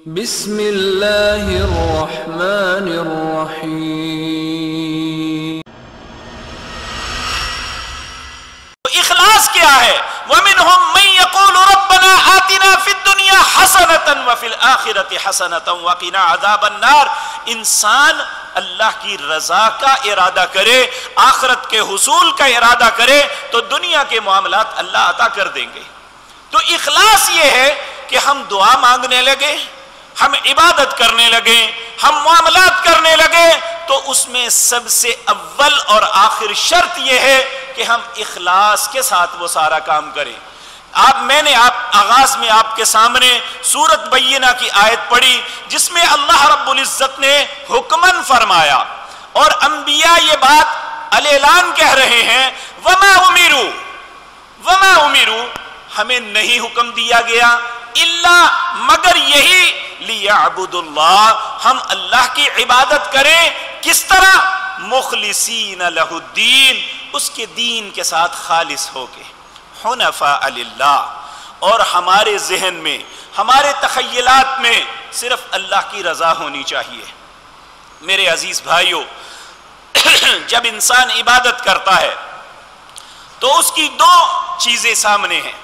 بسم اللہ الرحمن الرحیم۔ اخلاص کیا ہے؟ وَمِنْهُمْ مَنْ يَقُولُ رَبَّنَا آتِنَا فِي الدُّنْيَا حَسَنَةً وَفِي الْآخِرَةِ حَسَنَةً وَقِنَا عَذَابَ النَّارِ۔ انسان اللہ کی رضا کا ارادہ کرے، آخرت کے حصول کا ارادہ کرے تو دنیا کے معاملات اللہ عطا کر دیں گے۔ تو اخلاص یہ ہے کہ ہم دعا مانگنے لگے، ہم عبادت کرنے لگے، ہم معاملات کرنے لگے، تو اس میں سب سے اول اور آخر شرط یہ ہے کہ ہم اخلاص کے ساتھ وہ سارا کام کریں۔ میں نے آغاز میں آپ کے سامنے سورۃ بینہ کی آیت پڑھی جس میں اللہ رب العزت نے حکماً فرمایا، اور انبیاء یہ بات اعلان کہہ رہے ہیں وما امروا، ہمیں نہیں حکم دیا گیا الا مگر یہی لیعبدوا اللہ، ہم اللہ کی عبادت کریں۔ کس طرح؟ مخلصین لہ الدین، اس کے دین کے ساتھ خالص ہو کے، حنفاء للہ، اور ہمارے ذہن میں، ہمارے تخیلات میں صرف اللہ کی رضا ہونی چاہیے۔ میرے عزیز بھائیو، جب انسان عبادت کرتا ہے تو اس کی دو چیزیں سامنے ہیں۔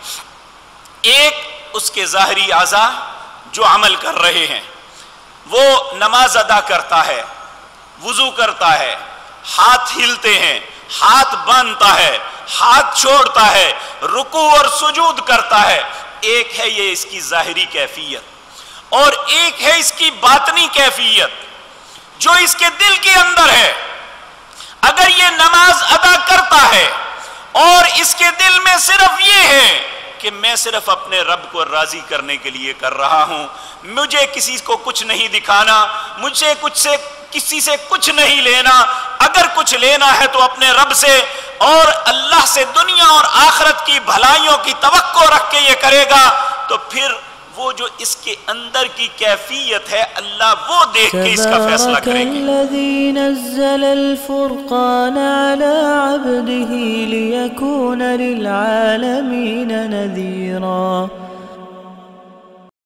ایک اس کے ظاہری اعضاء جو عمل کر رہے ہیں، وہ نماز ادا کرتا ہے، وضو کرتا ہے، ہاتھ ہلتے ہیں، ہاتھ باندھتا ہے، ہاتھ چھوڑتا ہے، رکوع اور سجود کرتا ہے۔ ایک ہے یہ اس کی ظاہری کیفیت، اور ایک ہے اس کی باطنی کیفیت جو اس کے دل کے اندر ہے۔ اگر یہ نماز ادا کرتا ہے اور اس کے دل میں صرف یہ ہے کہ میں صرف اپنے رب کو راضی کرنے کے لیے کر رہا ہوں، مجھے کسی کو کچھ نہیں دکھانا، مجھے کسی سے کچھ نہیں لینا، اگر کچھ لینا ہے تو اپنے رب سے اور اللہ سے دنیا اور آخرت کی بھلائیوں کی توقع رکھ کے یہ کرے گا، تو پھر وہ جو اس کے اندر کی کیفیت ہے اللہ وہ دیکھ کے اس کا فیصلہ کریں گے۔ الذي نزل الفرقان على عبده ليكون للعالمين نذيرا۔